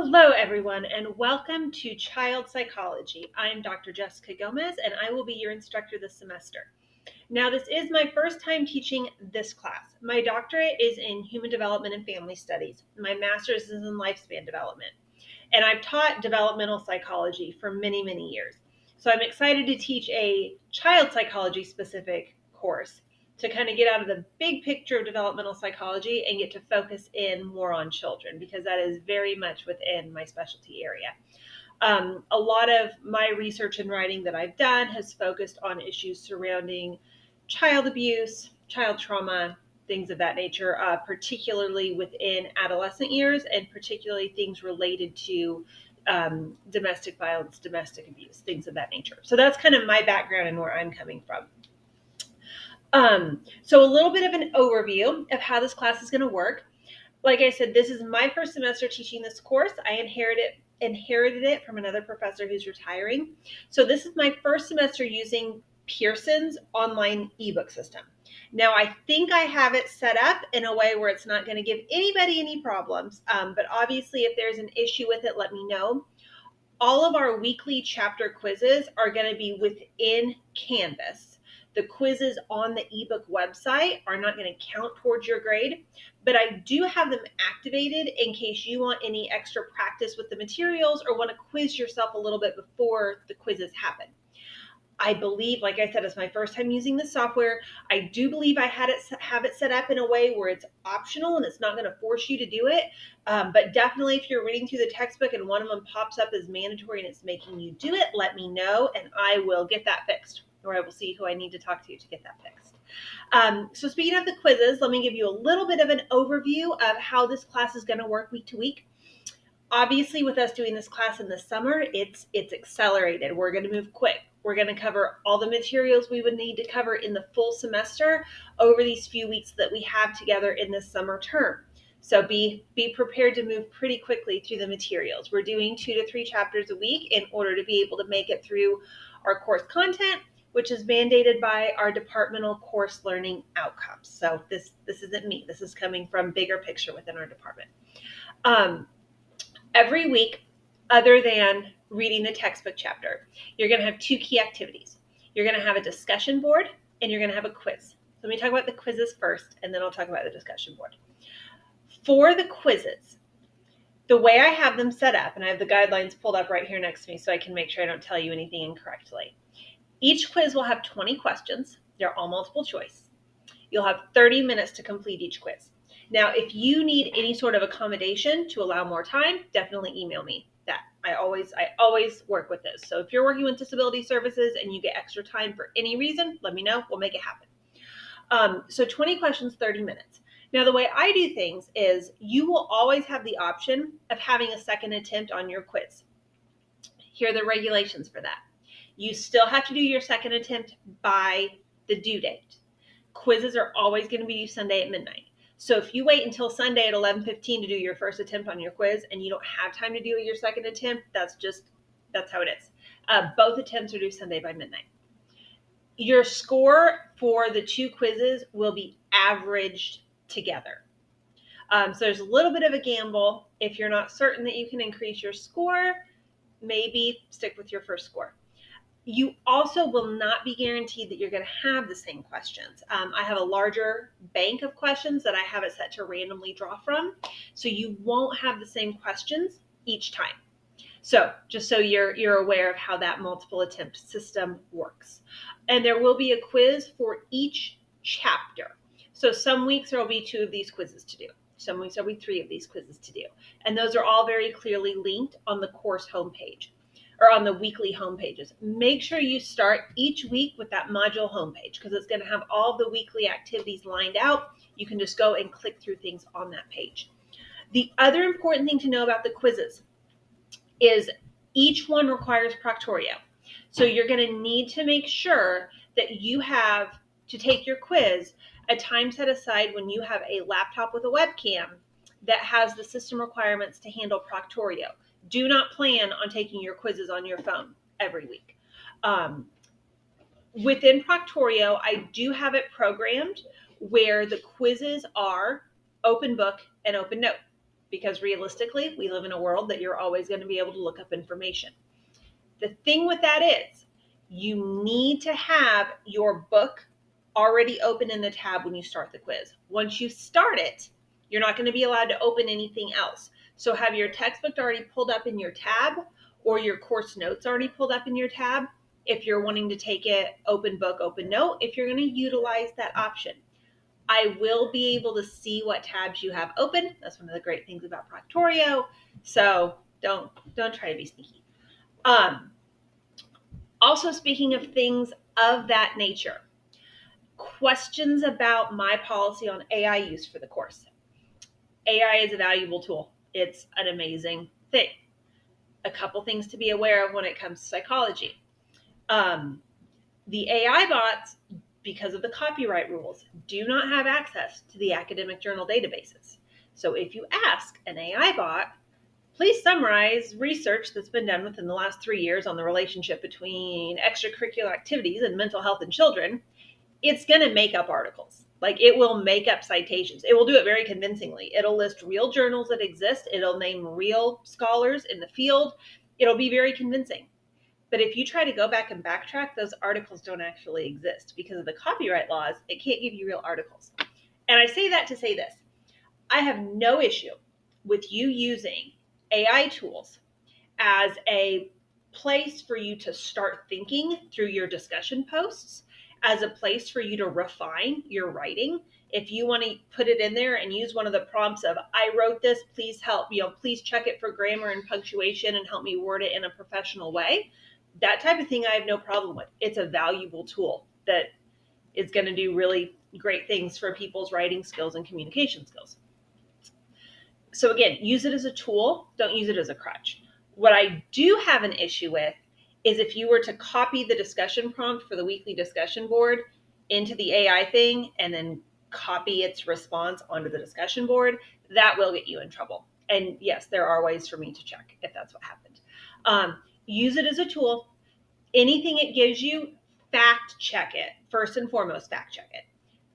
Hello, everyone, and welcome to Child Psychology. I'm Dr. Jessica Gomez, and I will be your instructor this semester. Now, this is my first time teaching this class. My doctorate is in Human Development and Family Studies. My master's is in Lifespan Development, and I've taught developmental psychology for many, many years. So I'm excited to teach a child psychology specific course to kind of get out of the big picture of developmental psychology and get to focus in more on children, because that is very much within my specialty area. A lot of my research and writing that I've done has focused on issues surrounding child abuse, child trauma, things of that nature, particularly within adolescent years, and particularly things related to domestic violence, domestic abuse, things of that nature. So that's kind of my background and where I'm coming from. So a little bit of an overview of how this class is going to work. Like I said, this is my first semester teaching this course. I inherited it from another professor who's retiring. So this is my first semester using Pearson's online ebook system. Now, I think I have it set up in a way where it's not going to give anybody any problems. But obviously, if there's an issue with it, let me know. All of our weekly chapter quizzes are going to be within Canvas. The quizzes on the ebook website are not going to count towards your grade, but I do have them activated in case you want any extra practice with the materials or want to quiz yourself a little bit before the quizzes happen. I believe, like I said, it's my first time using this software. I do believe I have it set up in a way where it's optional and it's not going to force you to do it. But definitely, if you're reading through the textbook and one of them pops up as mandatory and it's making you do it, let me know and I will get that fixed, or I will see who I need to talk to get that fixed. So speaking of the quizzes, let me give you a little bit of an overview of how this class is going to work week to week. Obviously, with us doing this class in the summer, it's accelerated. We're going to move quick. We're going to cover all the materials we would need to cover in the full semester over these few weeks that we have together in this summer term. So be prepared to move pretty quickly through the materials. We're doing 2 to 3 chapters a week in order to be able to make it through our course content, which is mandated by our departmental course learning outcomes. So this isn't me. This is coming from bigger picture within our department. Every week, other than reading the textbook chapter, you're going to have 2 key activities. You're going to have a discussion board and you're going to have a quiz. So let me talk about the quizzes first, and then I'll talk about the discussion board. For the quizzes, the way I have them set up, and I have the guidelines pulled up right here next to me so I can make sure I don't tell you anything incorrectly. Each quiz will have 20 questions. They're all multiple choice. You'll have 30 minutes to complete each quiz. Now, if you need any sort of accommodation to allow more time, definitely email me that. I always work with this. So if you're working with disability services and you get extra time for any reason, let me know. We'll make it happen. So 20 questions, 30 minutes. Now, the way I do things is you will always have the option of having a second attempt on your quiz. Here are the regulations for that. You still have to do your second attempt by the due date. Quizzes are always going to be due Sunday at midnight. So if you wait until Sunday at 11:15 to do your first attempt on your quiz and you don't have time to do your second attempt, that's how it is. Both attempts are due Sunday by midnight. Your score for the 2 quizzes will be averaged together. So there's a little bit of a gamble. If you're not certain that you can increase your score, maybe stick with your first score. You also will not be guaranteed that you're going to have the same questions. I have a larger bank of questions that I have it set to randomly draw from. So you won't have the same questions each time. So just so you're aware of how that multiple attempt system works. And there will be a quiz for each chapter. So some weeks there will be 2 of these quizzes to do. Some weeks there will be 3 of these quizzes to do. And those are all very clearly linked on the course homepage, or on the weekly homepages. Make sure you start each week with that module homepage, because it's going to have all the weekly activities lined out. You can just go and click through things on that page. The other important thing to know about the quizzes is each one requires Proctorio. So you're going to need to make sure that you have, to take your quiz, a time set aside when you have a laptop with a webcam that has the system requirements to handle Proctorio. Do not plan on taking your quizzes on your phone every week. Within Proctorio, I do have it programmed where the quizzes are open book and open note. because realistically, we live in a world that you're always going to be able to look up information. The thing with that is you need to have your book already open in the tab when you start the quiz. Once you start it, you're not going to be allowed to open anything else. So have your textbook already pulled up in your tab or your course notes already pulled up in your tab. If you're wanting to take it open book, open note, if you're going to utilize that option. I will be able to see what tabs you have open. That's one of the great things about Proctorio. So don't try to be sneaky. Also, speaking of things of that nature, questions about my policy on AI use for the course. AI is a valuable tool. It's an amazing thing. A couple things to be aware of when it comes to psychology. The AI bots, because of the copyright rules, do not have access to the academic journal databases. So if you ask an AI bot, please summarize research that's been done within the last 3 years on the relationship between extracurricular activities and mental health in children, it's going to make up articles. Like, it will make up citations. It will do it very convincingly. It'll list real journals that exist. It'll name real scholars in the field. It'll be very convincing. But if you try to go back and backtrack, those articles don't actually exist because of the copyright laws. It can't give you real articles. And I say that to say this. I have no issue with you using AI tools as a place for you to start thinking through your discussion posts, as a place for you to refine your writing. If you want to put it in there and use one of the prompts of, I wrote this, please help, please check it for grammar and punctuation and help me word it in a professional way. That type of thing I have no problem with. It's a valuable tool that is going to do really great things for people's writing skills and communication skills. So again, use it as a tool. Don't use it as a crutch. What I do have an issue with is if you were to copy the discussion prompt for the weekly discussion board into the AI thing and then copy its response onto the discussion board, that will get you in trouble. And yes, there are ways for me to check if that's what happened. Use it as a tool. Anything it gives you, fact check it. First and foremost, fact check it.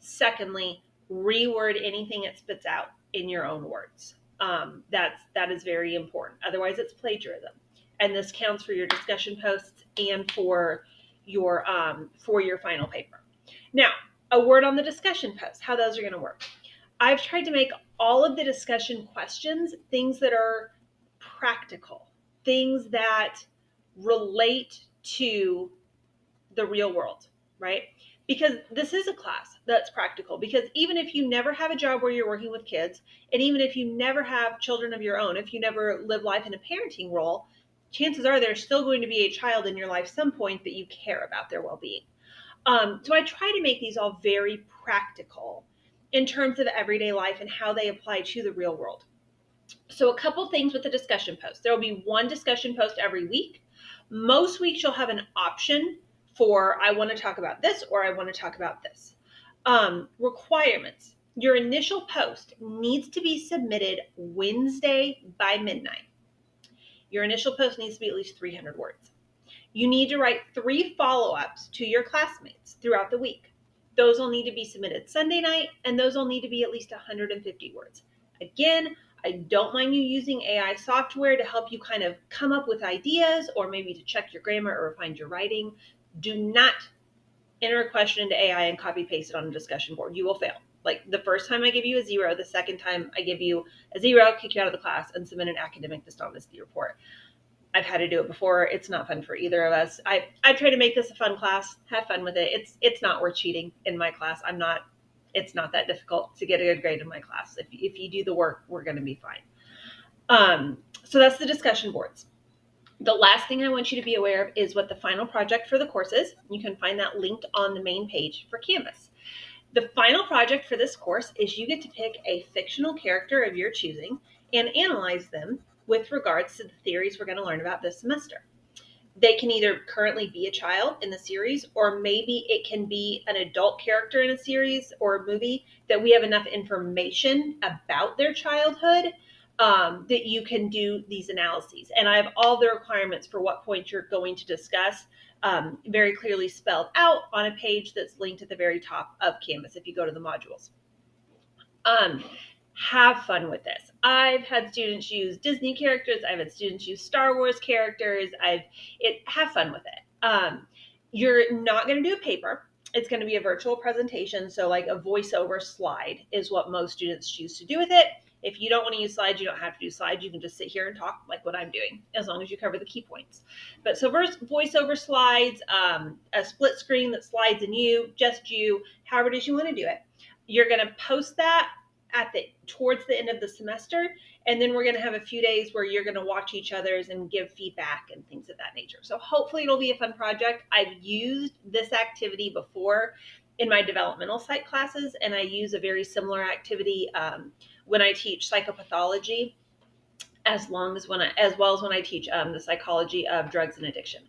Secondly, reword anything it spits out in your own words. That is very important. Otherwise, it's plagiarism, and this counts for your discussion posts and for your final paper. Now, a word on the discussion posts, how those are going to work. I've tried to make all of the discussion questions things that are practical, things that relate to the real world, right? Because this is a class that's practical. Because even if you never have a job where you're working with kids, and even if you never have children of your own, if you never live life in a parenting role, chances are there's still going to be a child in your life some point that you care about their well-being. So I try to make these all very practical in terms of everyday life and how they apply to the real world. So a couple things with the discussion post. There will be one discussion post every week. Most weeks you'll have an option for, I want to talk about this or I want to talk about this. Requirements. Your initial post needs to be submitted Wednesday by midnight. Your initial post needs to be at least 300 words. You need to write 3 follow-ups to your classmates throughout the week. Those will need to be submitted Sunday night, and those will need to be at least 150 words. Again, I don't mind you using AI software to help you kind of come up with ideas or maybe to check your grammar or refine your writing. Do not enter a question into AI and copy paste it on a discussion board. You will fail. Like, the first time I give you a 0, the second time I give you a 0, kick you out of the class, and submit an academic dishonesty report. I've had to do it before. It's not fun for either of us. I try to make this a fun class. Have fun with it. It's not worth cheating in my class. It's not that difficult to get a good grade in my class. If you do the work, we're going to be fine. So that's the discussion boards. The last thing I want you to be aware of is what the final project for the course is. You can find that linked on the main page for Canvas. The final project for this course is you get to pick a fictional character of your choosing and analyze them with regards to the theories we're going to learn about this semester. They can either currently be a child in the series, or maybe it can be an adult character in a series or a movie that we have enough information about their childhood that you can do these analyses. And I have all the requirements for what points you're going to discuss very clearly spelled out on a page that's linked at the very top of Canvas if you go to the modules. have fun with this. I've had students use Disney characters. I've had students use Star Wars characters. Have fun with it. You're not going to do a paper. It's going to be a virtual presentation. So like a voiceover slide is what most students choose to do with it. If you don't want to use slides, you don't have to do slides. You can just sit here and talk like what I'm doing, as long as you cover the key points. But so voiceover slides, a split screen that slides in just you, however it is you want to do it. You're going to post that towards the end of the semester, and then we're going to have a few days where you're going to watch each other's and give feedback and things of that nature. So hopefully it'll be a fun project. I've used this activity before in my developmental psych classes, and I use a very similar activity when I teach psychopathology, as well as when I teach the psychology of drugs and addiction.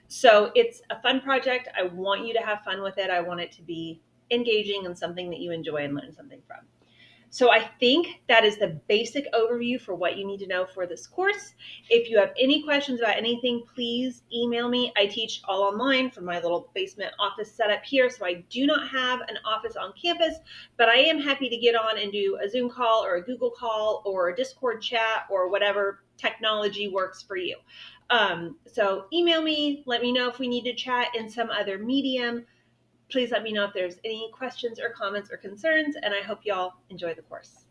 So it's a fun project. I want you to have fun with it. I want it to be engaging and something that you enjoy and learn something from. So I think that is the basic overview for what you need to know for this course. If you have any questions about anything, please email me. I teach all online from my little basement office setup here, so I do not have an office on campus, but I am happy to get on and do a Zoom call or a Google call or a Discord chat or whatever technology works for you. So email me, let me know if we need to chat in some other medium. Please let me know if there's any questions or comments or concerns, and I hope y'all enjoy the course.